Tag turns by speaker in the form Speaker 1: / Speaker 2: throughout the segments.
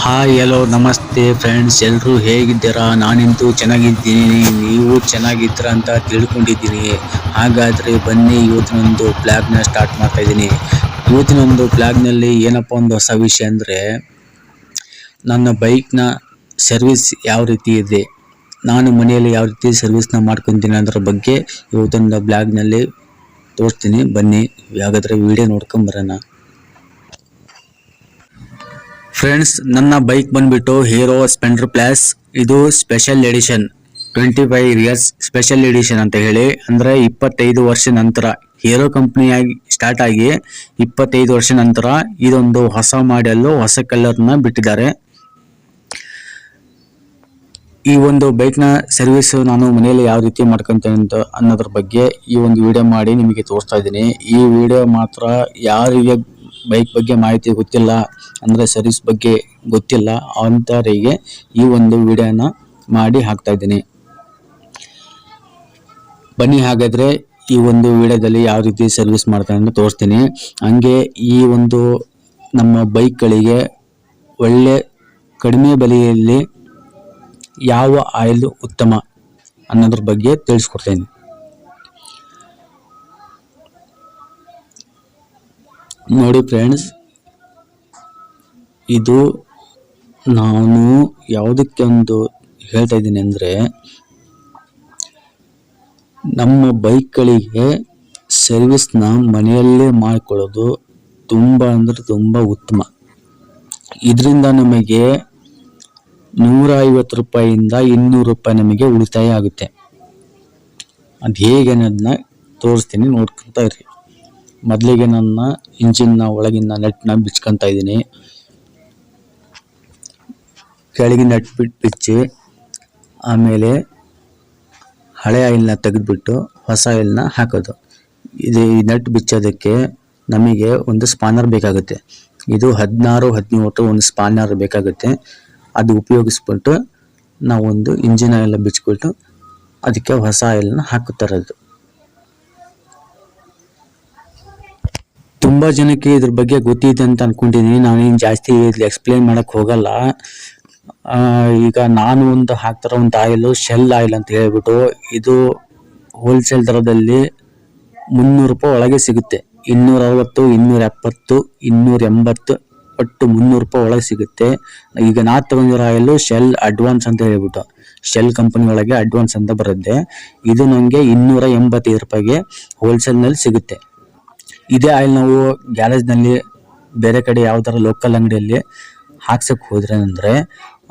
Speaker 1: Hi hello ನಮಸ್ತೆ friends, ಎಲ್ಲರೂ ಹೇಗಿದ್ದೀರಾ? ನಾನಿಂತೂ ಚೆನ್ನಾಗಿದ್ದೀನಿ. ನೀವು ಚೆನ್ನಾಗಿದ್ದೀರಾ ಅಂತ ತಿಳ್ಕೊಂಡಿದ್ದೀನಿ. ಹಾಗಾದರೆ ಬನ್ನಿ, ಇವತ್ತಿನೊಂದು ಬ್ಲಾಗ್ನ ಸ್ಟಾರ್ಟ್ ಮಾಡ್ತಾ ಇದ್ದೀನಿ. ಇವತ್ತಿನೊಂದು ಬ್ಲಾಗ್ನಲ್ಲಿ ಏನಪ್ಪ ಒಂದು ಹೊಸ ವಿಷಯ ಅಂದರೆ, ನನ್ನ ಬೈಕ್ನ ಸರ್ವಿಸ್ ಯಾವ ರೀತಿ ಇದೆ, ನಾನು ಮನೆಯಲ್ಲಿ ಯಾವ ರೀತಿ ಸರ್ವಿಸ್ನ ಮಾಡ್ಕೊತೀನಿ ಅದರ ಬಗ್ಗೆ ಇವತ್ತೊಂದು ಬ್ಲಾಗ್ನಲ್ಲಿ ತೋರಿಸ್ತೀನಿ. ಬನ್ನಿ, ಹಾಗಾದರೆ ವಿಡಿಯೋ ನೋಡ್ಕೊಂಬರೋಣ. ಫ್ರೆಂಡ್ಸ್, ನನ್ನ ಬೈಕ್ ಬಂದ್ಬಿಟ್ಟು ಹೀರೋ ಸ್ಪೆಂಡರ್ ಪ್ಲಸ್. ಇದು special edition, 25 years special edition ಅಂತ ಹೇಳಿ. ಅಂದರೆ 25 ವರ್ಷ ನಂತರ, ಹೀರೋ ಕಂಪ್ನಿಯಾಗಿ ಸ್ಟಾರ್ಟ್ ಆಗಿ 25 ವರ್ಷ ನಂತರ ಇದೊಂದು ಹೊಸ ಮಾಡೆಲ್ಲು, ಹೊಸ ಕಲರ್ನ ಬಿಟ್ಟಿದ್ದಾರೆ. ಈ ಒಂದು ಬೈಕ್ನ ಸರ್ವಿಸ್ ನಾನು ಮನೆಯಲ್ಲಿ ಯಾವ ರೀತಿ ಮಾಡ್ಕೊಂತೇನೆ ಅಂತ ಅನ್ನೋದ್ರ ಬಗ್ಗೆ ಈ ಒಂದು ವಿಡಿಯೋ ಮಾಡಿ ನಿಮಗೆ ತೋರಿಸ್ತಾ ಇದ್ದೀನಿ. ಈ ವಿಡಿಯೋ ಮಾತ್ರ ಯಾರಿಗೆ ಬೈಕ್ ಬಗ್ಗೆ ಮಾಹಿತಿ ಗೊತ್ತಿಲ್ಲ, ಅಂದರೆ ಸರ್ವಿಸ್ ಬಗ್ಗೆ ಗೊತ್ತಿಲ್ಲ ಅಂಥವರಿಗೆ ಈ ಒಂದು ವಿಡಿಯೋನ ಮಾಡಿ ಹಾಕ್ತಾ ಇದ್ದೀನಿ. ಬನ್ನಿ, ಹಾಗಾದರೆ ಈ ಒಂದು ವಿಡಿಯೋದಲ್ಲಿ ಯಾವ ರೀತಿ ಸರ್ವಿಸ್ ಮಾಡ್ತಾನೆ ಅಂತ ತೋರಿಸ್ತೀನಿ. ಹಂಗೆ ಈ ಒಂದು ನಮ್ಮ ಬೈಕ್ಗಳಿಗೆ ಒಳ್ಳೆ ಕಡಿಮೆ ಬೆಲೆಯಲ್ಲಿ ಯಾವ ಆಯಿಲ್ ಉತ್ತಮ ಅನ್ನೋದ್ರ ಬಗ್ಗೆ ತಿಳಿಸ್ಕೊಡ್ತೇನೆ. ನೋಡಿ ಫ್ರೆಂಡ್ಸ್, ಇದು ನಾನು ಯಾವುದಕ್ಕೆ ಒಂದು ಹೇಳ್ತಾ ಇದ್ದೀನಿ ಅಂದರೆ, ನಮ್ಮ ಬೈಕ್ಗಳಿಗೆ ಸರ್ವಿಸ್ನ ಮನೆಯಲ್ಲೇ ಮಾಡಿಕೊಳ್ಳೋದು ತುಂಬ ಅಂದರೆ ತುಂಬ ಉತ್ತಮ. ಇದರಿಂದ ನಮಗೆ 150 ರೂಪಾಯಿಯಿಂದ 200 ರೂಪಾಯಿ ನಮಗೆ ಉಳಿತಾಯ ಆಗುತ್ತೆ. ಅದು ಹೇಗೆ ಅನ್ನೋದನ್ನ ತೋರಿಸ್ತೀನಿ, ನೋಡ್ಕೊತಾ ಇರಿ. ಮೊದಲಿಗೆ ನನ್ನ ಇಂಜಿನ್ನ ಒಳಗಿನ ನಟ್ನ ಬಿಚ್ಕೊತಾ ಇದ್ದೀನಿ. ಕೆಳಗಿನ ನಟ್ ಬಿಚ್ಚಿ ಆಮೇಲೆ ಹಳೆ ಆಯಿಲ್ನ ತೆಗೆದುಬಿಟ್ಟು ಹೊಸ ಆಯಿಲ್ನ ಹಾಕೋದು. ಇದು ಈ ನಟ್ ಬಿಚ್ಚೋದಕ್ಕೆ ನಮಗೆ ಒಂದು ಸ್ಪಾನರ್ ಬೇಕಾಗುತ್ತೆ. ಇದು 16-17 ಒಂದು ಸ್ಪಾನರ್ ಬೇಕಾಗುತ್ತೆ. ಅದು ಉಪಯೋಗಿಸ್ಬಿಟ್ಟು ನಾವೊಂದು ಇಂಜಿನ್ ಆಯಿಲ್ ಬಿಚ್ಚಿಬಿಟ್ಟು ಅದಕ್ಕೆ ಹೊಸ ಆಯಿಲ್ನ ಹಾಕುತ್ತಿರೋದು. ತುಂಬ ಜನಕ್ಕೆ ಇದ್ರ ಬಗ್ಗೆ ಗೊತ್ತಿದೆ ಅಂತ ಅನ್ಕೊಂಡಿದ್ದೀನಿ. ನಾನೇನು ಜಾಸ್ತಿ ಇಲ್ಲಿ ಎಕ್ಸ್ಪ್ಲೇನ್ ಮಾಡಕ್ಕೆ ಹೋಗಲ್ಲ. ಈಗ ನಾನು ಒಂದು ಹಾಕ್ತಾರೋ ಒಂದು ಆಯಿಲು ಶೆಲ್ ಆಯಿಲ್ ಅಂತ ಹೇಳ್ಬಿಟ್ಟು, ಇದು ಹೋಲ್ಸೇಲ್ ದರದಲ್ಲಿ 300 ರೂಪಾಯಿ ಒಳಗೆ ಸಿಗುತ್ತೆ. 260, 270, 280, ಒಟ್ಟು 300 ರೂಪಾಯಿ ಒಳಗೆ ಸಿಗುತ್ತೆ. ಈಗ ನಾ ತಗೊಂಡಿರೋ ಆಯಿಲು ಶೆಲ್ ಅಡ್ವಾನ್ಸ್ ಅಂತ ಹೇಳ್ಬಿಟ್ಟು, ಶೆಲ್ ಕಂಪನಿ ಒಳಗೆ ಅಡ್ವಾನ್ಸ್ ಅಂತ ಬರುತ್ತೆ. ಇದು ನನಗೆ 285 ರೂಪಾಯಿಗೆ ಹೋಲ್ಸೇಲ್ನಲ್ಲಿ ಸಿಗುತ್ತೆ. ಇದೇ ಆಯಿಲ್ ನಾವು ಗ್ಯಾರೇಜ್ನಲ್ಲಿ ಬೇರೆ ಕಡೆ ಯಾವ್ದಾರ ಲೋಕಲ್ ಅಂಗಡಿಯಲ್ಲಿ ಹಾಕ್ಸಕ್ಕೆ ಹೋದ್ರೆ ಅಂದರೆ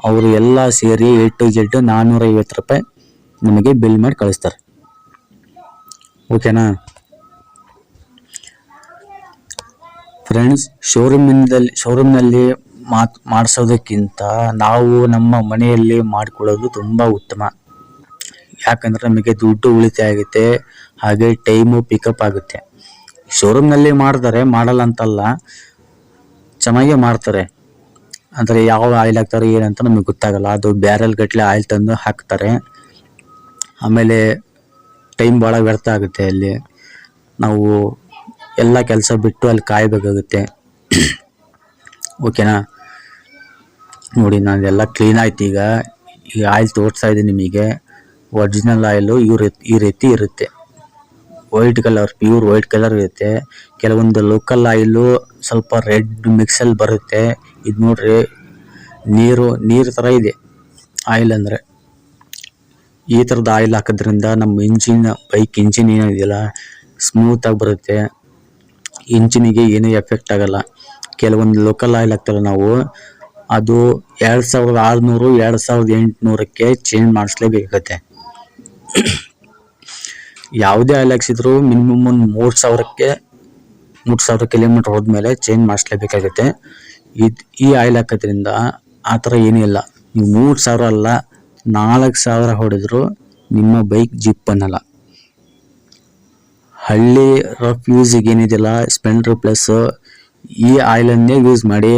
Speaker 1: ಅವರು ಎಲ್ಲ ಸೇರಿ A to Z 450 ರೂಪಾಯಿ ನಮಗೆ ಬಿಲ್ ಮಾಡಿ ಕಳಿಸ್ತಾರೆ. ಓಕೆನಾ ಫ್ರೆಂಡ್ಸ್? ಶೋರೂಮ್ನಲ್ಲಿ ಮಾಡಿಸೋದಕ್ಕಿಂತ ನಾವು ನಮ್ಮ ಮನೆಯಲ್ಲಿ ಮಾಡಿಕೊಳ್ಳೋದು ತುಂಬ ಉತ್ತಮ. ಯಾಕಂದರೆ ನಮಗೆ ದುಡ್ಡು ಉಳಿತಾಯ ಆಗುತ್ತೆ, ಹಾಗೆ ಟೈಮು ಪಿಕಪ್ ಆಗುತ್ತೆ. ಶೋರೂಮ್ನಲ್ಲಿ ಮಾಡ್ತಾರೆ, ಮಾಡಲ್ಲ ಅಂತಲ್ಲ, ಚೆನ್ನಾಗೇ ಮಾಡ್ತಾರೆ. ಅಂದರೆ ಯಾವ ಆಯಿಲ್ ಹಾಕ್ತಾರೆ ಏನಂತ ನಮಗೆ ಗೊತ್ತಾಗಲ್ಲ. ಅದು ಬ್ಯಾರೆಲ್ ಗಟ್ಟಲೆ ಆಯಿಲ್ ತಂದು ಹಾಕ್ತಾರೆ. ಆಮೇಲೆ ಟೈಮ್ ಭಾಳ ವ್ಯರ್ಥ ಆಗುತ್ತೆ. ಅಲ್ಲಿ ನಾವು ಎಲ್ಲ ಕೆಲಸ ಬಿಟ್ಟು ಅಲ್ಲಿ ಕಾಯಬೇಕಾಗುತ್ತೆ. ಓಕೆನಾ? ನೋಡಿ, ನಾನು ಎಲ್ಲ ಕ್ಲೀನ್ ಆಯ್ತು. ಈಗ ಈ ಆಯಿಲ್ ತೋರಿಸ್ತಾ ಇದ್ದೀನಿ ನಿಮಗೆ. ಒರಿಜಿನಲ್ ಆಯಿಲು ಈ ರೀತಿ ಇರುತ್ತೆ. White colour, pure white colour ಇರುತ್ತೆ. ಕೆಲವೊಂದು ಲೋಕಲ್ ಆಯಿಲು ಸ್ವಲ್ಪ ರೆಡ್ ಮಿಕ್ಸಲ್ಲಿ ಬರುತ್ತೆ. ಇದು ನೋಡ್ರಿ, ನೀರು ಥರ ಇದೆ ಆಯಿಲ್. ಅಂದರೆ ಈ ಥರದ ಆಯಿಲ್ ಹಾಕೋದ್ರಿಂದ ನಮ್ಮ ಬೈಕ್ ಇಂಜಿನ್ ಏನಿದೆಯಲ್ಲ ಸ್ಮೂತಾಗಿ ಬರುತ್ತೆ. ಇಂಜಿನಿಗೆ ಏನೂ ಎಫೆಕ್ಟ್ ಆಗಲ್ಲ. ಕೆಲವೊಂದು ಲೋಕಲ್ ಆಯಿಲ್ ಹಾಕ್ತಾರೆ ನಾವು, ಅದು 2600, 2800ಕ್ಕೆ ಚೇಂಜ್ ಮಾಡಿಸ್ಲೇಬೇಕಾಗತ್ತೆ. ಯಾವುದೇ ಆಯಿಲ್ ಹಾಕ್ಸಿದ್ರು ಮಿನಿಮಮ್ ಒಂದು 3000 ಕಿಲೋಮೀಟರ್ ಹೋದ್ಮೇಲೆ ಚೇಂಜ್ ಮಾಡಿಸ್ಲೇಬೇಕಾಗುತ್ತೆ. ಈ ಆಯಿಲ್ ಹಾಕೋದ್ರಿಂದ ಆ ಥರ ಏನಿಲ್ಲ. ನೀವು 3000 ಅಲ್ಲ, 4000 ಹೊಡೆದ್ರು ನಿಮ್ಮ ಬೈಕ್ ಜಿಪ್ ಅನ್ನಲ್ಲ. ಹಳ್ಳಿ ರಫ್ ಯೂಸಿಗೆ ಏನಿದೆಯಲ್ಲ ಸ್ಪೆಂಡರ್ ಪ್ಲಸ್, ಈ ಆಯಿಲನ್ನೇ ಯೂಸ್ ಮಾಡಿ.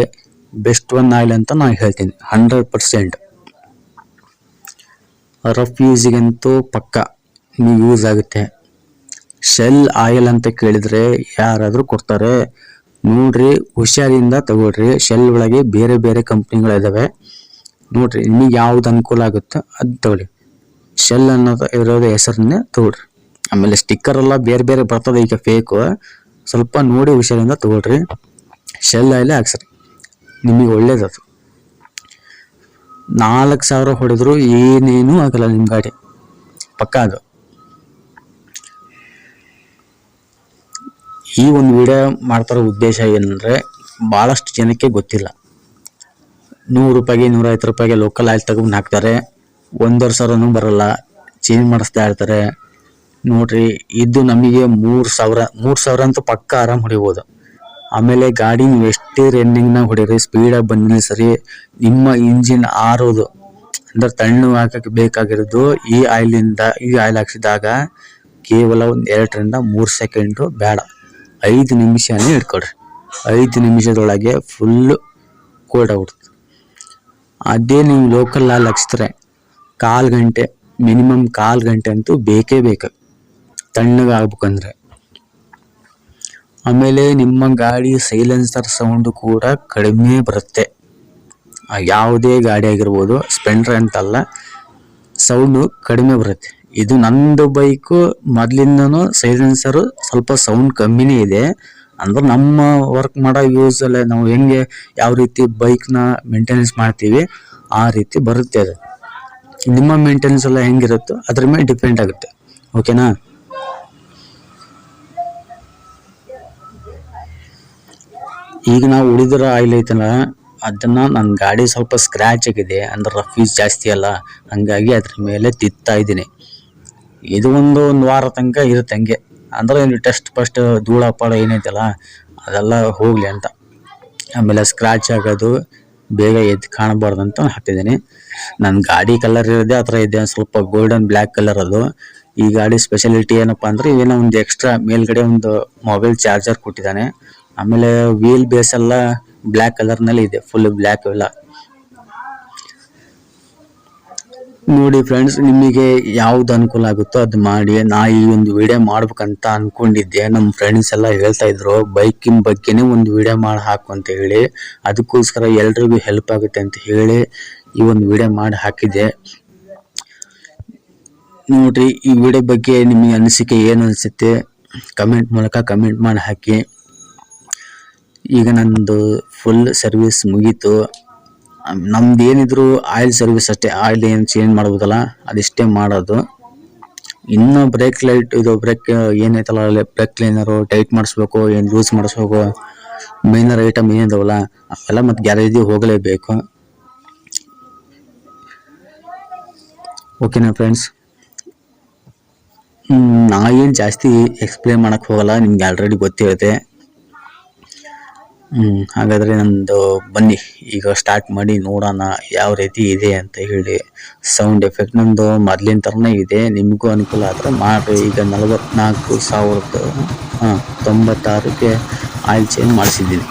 Speaker 1: ಬೆಸ್ಟ್ ಒನ್ ಆಯಿಲ್ ಅಂತ ನಾನು ಹೇಳ್ತೀನಿ, 100%. ರಫ್ ಯೂಸಿಗಂತೂ ಪಕ್ಕ ನೀವು ಯೂಸ್ ಆಗುತ್ತೆ. ಶೆಲ್ ಆಯಿಲ್ ಅಂತ ಕೇಳಿದರೆ ಯಾರಾದರೂ ಕೊಡ್ತಾರೆ. ನೋಡ್ರಿ, ಹುಷಾರಿಂದ ತಗೊಳ್ರಿ. ಶೆಲ್ ಒಳಗೆ ಬೇರೆ ಬೇರೆ ಕಂಪ್ನಿಗಳಿದಾವೆ. ನೋಡ್ರಿ, ನಿಮಗೆ ಯಾವ್ದು ಅನುಕೂಲ ಆಗುತ್ತೋ ಅದು ತಗೊಳ್ಳಿ. ಶೆಲ್ ಅನ್ನೋದು ಇರೋದು ಹೆಸರನ್ನೇ ತಗೊಳ್ರಿ. ಆಮೇಲೆ ಸ್ಟಿಕ್ಕರ್ ಎಲ್ಲ ಬೇರೆ ಬೇರೆ ಬರ್ತದೆ ಈಗ ಫೇಕು. ಸ್ವಲ್ಪ ನೋಡಿ ಹುಷಾರಿಂದ ತಗೊಳ್ರಿ. ಶೆಲ್ ಆಯಿಲೇ ಹಾಕ್ಸ್ರಿ, ನಿಮಗೆ ಒಳ್ಳೇದದು. 4,000 ಹೊಡೆದ್ರು ಏನೇನೂ ಆಗಲ್ಲ ನಿಮ್ಮ ಗಾಡಿ, ಪಕ್ಕ ಅದು. ಈ ಒಂದು ವಿಡಿಯೋ ಮಾಡ್ತಾರೋ ಉದ್ದೇಶ ಏನಂದರೆ, ಭಾಳಷ್ಟು ಜನಕ್ಕೆ ಗೊತ್ತಿಲ್ಲ. 100 ರೂಪಾಯಿಗೆ 150 ರೂಪಾಯಿಗೆ ಲೋಕಲ್ ಆಯಿಲ್ ತಗೊಂಡು ಹಾಕ್ತಾರೆ. 1,500 ಬರಲ್ಲ, ಚೇಂಜ್ ಮಾಡಿಸ್ತಾ ಇರ್ತಾರೆ. ನೋಡ್ರಿ, ಇದು ನಮಗೆ 3,000 ಅಂತೂ ಪಕ್ಕ ಆರಾಮ್ ಹೊಡಿಬೋದು. ಆಮೇಲೆ ಗಾಡಿ ನೀವು ಎಷ್ಟೇ ರನ್ನಿಂಗ್ನಾಗ ಹೊಡೀರಿ, ಸ್ಪೀಡಾಗಿ ಬಂದಿಲ್ಲ ಸರಿ, ನಿಮ್ಮ ಇಂಜಿನ್ ಆರೋದು ಅಂದ್ರೆ ತಣ್ಣು ಹಾಕಕ್ಕೆ ಬೇಕಾಗಿರೋದು ಈ ಆಯಿಲ್ ಹಾಕ್ಸಿದಾಗ ಕೇವಲ ಒಂದು 2ರಿಂದ 3 ಸೆಕೆಂಡು, ಬೇಡ 5 ನಿಮಿಷನೇ ಇಟ್ಕೊಳ್ರಿ. 5 ನಿಮಿಷದೊಳಗೆ ಫುಲ್ಲು ಕೋಲ್ಡ್ ಆಗ್ಬಿಡುತ್ತೆ. ಅದೇ ನೀವು ಲೋಕಲ್ ಆಯಿಲ್ ಹಾಕ್ಸಿದ್ರೆ 1/4 ಗಂಟೆ, ಮಿನಿಮಮ್ 1/4 ಗಂಟೆ ಅಂತೂ ಬೇಕೇ ಬೇಕು ತಣ್ಣಗೆ ಆಗ್ಬೇಕಂದ್ರೆ. ಆಮೇಲೆ ನಿಮ್ಮ ಗಾಡಿ ಸೈಲೆನ್ಸರ್ ಸೌಂಡು ಕೂಡ ಕಡಿಮೆ ಬರುತ್ತೆ. ಯಾವುದೇ ಗಾಡಿ ಆಗಿರ್ಬೋದು, ಸ್ಪೆಂಡ್ರ್ ಅಂತಲ್ಲ, ಸೌಂಡು ಕಡಿಮೆ ಬರುತ್ತೆ. ಇದು ನಂದು ಬೈಕು ಮೊದಲಿಂದನೂ ಸೈಲೆನ್ಸರು ಸ್ವಲ್ಪ ಸೌಂಡ್ ಕಮ್ಮಿನೇ ಇದೆ. ಅಂದ್ರೆ ನಮ್ಮ ವರ್ಕ್ ಮಾಡೋ ಯೂಸಲ್ಲೇ ನಾವು ಹೆಂಗೆ ಯಾವ ರೀತಿ ಬೈಕ್ನ ಮೇಂಟೆನೆನ್ಸ್ ಮಾಡ್ತೀವಿ ಆ ರೀತಿ ಬರುತ್ತೆ ಅದು. ನಿಮ್ಮ ಮೇಂಟೆನೆನ್ಸ್ ಎಲ್ಲ ಹೆಂಗಿರುತ್ತೋ ಅದ್ರ ಮೇಲೆ ಡಿಪೆಂಡ್ ಆಗುತ್ತೆ. ಓಕೆನಾ? ಈಗ ನಾವು ಉಳಿದಿರೋ ಆಯಿಲ್ ಐತಲ್ಲ, ಅದನ್ನು ನನ್ನ ಗಾಡಿ ಸ್ವಲ್ಪ ಸ್ಕ್ರ್ಯಾಚ್ ಆಗಿದೆ, ಅಂದ್ರೆ ರಫ್ ಯೂಸ್ ಜಾಸ್ತಿ ಅಲ್ಲ, ಹಂಗಾಗಿ ಅದ್ರ ಮೇಲೆ ತಿತ್ತಾ ಇದ್ದೀನಿ. ಇದು ಒಂದು ವಾರ ತನಕ ಇರುತ್ತೆ ಹಂಗೆ. ಅಂದರೆ ಟೆಸ್ಟ್ ಫಸ್ಟ್ ಧೂಳ ಪಾಳ ಏನೈತಲ್ಲ ಅದೆಲ್ಲ ಹೋಗಲಿ ಅಂತ. ಆಮೇಲೆ ಸ್ಕ್ರ್ಯಾಚ್ ಆಗೋದು ಬೇಗ ಎದ್ದು ಕಾಣಬಾರ್ದು ಅಂತ ಹಾಕ್ತಿದ್ದೀನಿ. ನನ್ನ ಗಾಡಿ ಕಲರ್ ಇರೋದೇ ಆ ಥರ ಇದೆ, ಸ್ವಲ್ಪ ಗೋಲ್ಡನ್ ಬ್ಲ್ಯಾಕ್ ಕಲರ್ ಅದು. ಈ ಗಾಡಿ ಸ್ಪೆಷಾಲಿಟಿ ಏನಪ್ಪ ಅಂದರೆ, ಇವೇನೋ ಒಂದು ಎಕ್ಸ್ಟ್ರಾ ಮೇಲ್ಗಡೆ ಒಂದು ಮೊಬೈಲ್ ಚಾರ್ಜರ್ ಕೊಟ್ಟಿದ್ದಾನೆ. ಆಮೇಲೆ ವೀಲ್ ಬೇಸ್ ಎಲ್ಲ ಬ್ಲ್ಯಾಕ್ ಕಲರ್ನಲ್ಲಿ ಇದೆ, ಫುಲ್ ಬ್ಲ್ಯಾಕ್ ಎಲ್ಲ. ನೋಡಿ ಫ್ರೆಂಡ್ಸ್, ನಿಮಗೆ ಯಾವ್ದು ಅನುಕೂಲ ಆಗುತ್ತೋ ಅದು ಮಾಡಿ. ನಾ ಈ ಒಂದು ವಿಡಿಯೋ ಮಾಡ್ಬೇಕಂತ ಅನ್ಕೊಂಡಿದ್ದೆ. ನಮ್ಮ ಫ್ರೆಂಡ್ಸ್ ಎಲ್ಲ ಹೇಳ್ತಾ ಇದ್ರು ಬೈಕಿನ ಬಗ್ಗೆನೇ ಒಂದು ವಿಡಿಯೋ ಮಾಡಿ ಹಾಕು ಅಂತ ಹೇಳಿ. ಅದಕ್ಕೋಸ್ಕರ ಎಲ್ರಿಗೂ ಹೆಲ್ಪ್ ಆಗುತ್ತೆ ಅಂತ ಹೇಳಿ ಈ ಒಂದು ವಿಡಿಯೋ ಮಾಡಿ ಹಾಕಿದ್ದೆ. ನೋಡ್ರಿ, ಈ ವಿಡಿಯೋ ಬಗ್ಗೆ ನಿಮಗೆ ಅನಿಸಿಕೆ ಏನು ಅನಿಸುತ್ತೆ ಕಮೆಂಟ್ ಮೂಲಕ ಕಮೆಂಟ್ ಮಾಡಿ ಹಾಕಿ. ಈಗ ನಂದು ಫುಲ್ ಸರ್ವಿಸ್ ಮುಗೀತು. ನಮ್ದು ಏನಿದ್ರು ಆಯಿಲ್ ಸರ್ವಿಸ್ ಅಷ್ಟೇ, ಆಯಿಲ್ ಏನು ಚೇಂಜ್ ಮಾಡ್ಬೋದಲ್ಲ ಅದಿಷ್ಟೇ ಮಾಡೋದು. ಇನ್ನು ಬ್ರೇಕ್ ಲೈಟ್ ಇದು ಬ್ರೇಕ್ ಏನೈತಲ್ಲ, ಬ್ರೇಕ್ ಕ್ಲೀನರು ಟೈಟ್ ಮಾಡಿಸ್ಬೇಕು, ಏನು ಲೂಸ್ ಮಾಡಿಸ್ಬೇಕು, ಮೈನರ್ ಐಟಮ್ ಏನಿದಾವಲ್ಲ ಅವೆಲ್ಲ ಮತ್ತು ಗ್ಯಾರೇಜಿಗೆ ಹೋಗಲೇಬೇಕು. ಓಕೆನಾ ಫ್ರೆಂಡ್ಸ್? ನಾ ಏನು ಜಾಸ್ತಿ ಎಕ್ಸ್ಪ್ಲೇನ್ ಮಾಡೋಕ್ಕೆ ಹೋಗಲ್ಲ, ನಿಮ್ಗೆ ಆಲ್ರೆಡಿ ಗೊತ್ತಿರುತ್ತೆ. ಹಾಗಾದರೆ ನಂದು ಬನ್ನಿ ಈಗ ಸ್ಟಾರ್ಟ್ ಮಾಡಿ ನೋಡೋಣ ಯಾವ ರೀತಿ ಇದೆ ಅಂತ ಹೇಳಿ. ಸೌಂಡ್ ಎಫೆಕ್ಟ್ ನಂದು ಮೊದಲಿನ ಥರನೇ ಇದೆ, ನಿಮಗೂ ಅನುಕೂಲ ಆದರೆ ಮಾಡಿರಿ. ಈಗ 44,096ಕ್ಕೆ ಆಯಿಲ್ ಚೇಂಜ್ ಮಾಡಿಸಿದ್ದೀನಿ.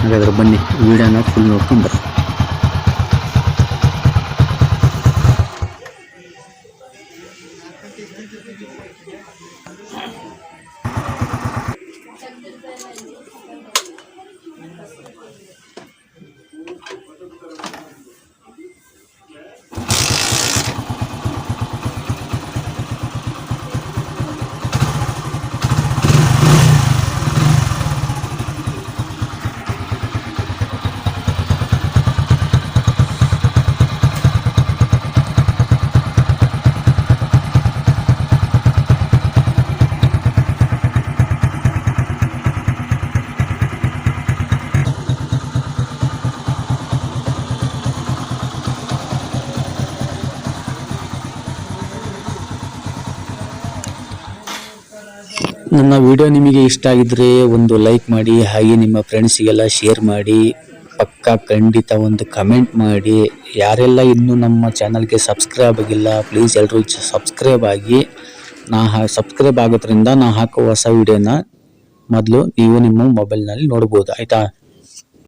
Speaker 1: ಹಾಗಾದರೆ ಬನ್ನಿ ವಿಡಿಯೋನ ಫುಲ್ ನೋಡ್ಕೊಂಡು ಬರ್ರಿ. ನನ್ನ ವಿಡಿಯೋ ನಿಮಗೆ ಇಷ್ಟ ಆಗಿದ್ರೆ ಒಂದು ಲೈಕ್ ಮಾಡಿ, ಹಾಗೆ ನಿಮ್ಮ ಫ್ರೆಂಡ್ಸಿಗೆಲ್ಲ ಶೇರ್ ಮಾಡಿ. ಪಕ್ಕಾ ಖಂಡಿತ ಒಂದು ಕಮೆಂಟ್ ಮಾಡಿ. ಯಾರೆಲ್ಲ ಇನ್ನೂ ನಮ್ಮ ಚಾನಲ್ಗೆ ಸಬ್ಸ್ಕ್ರೈಬ್ ಆಗಿಲ್ಲ ಪ್ಲೀಸ್ ಎಲ್ಲರೂ ಸಬ್ಸ್ಕ್ರೈಬ್ ಆಗಿ. ಸಬ್ಸ್ಕ್ರೈಬ್ ಆಗೋದ್ರಿಂದ ನಾ ಹಾಕೋ ಹೊಸ ವಿಡಿಯೋನ ಮೊದಲು ನೀವು ನಿಮ್ಮ ಮೊಬೈಲ್ನಲ್ಲಿ ನೋಡ್ಬೋದು, ಆಯಿತಾ?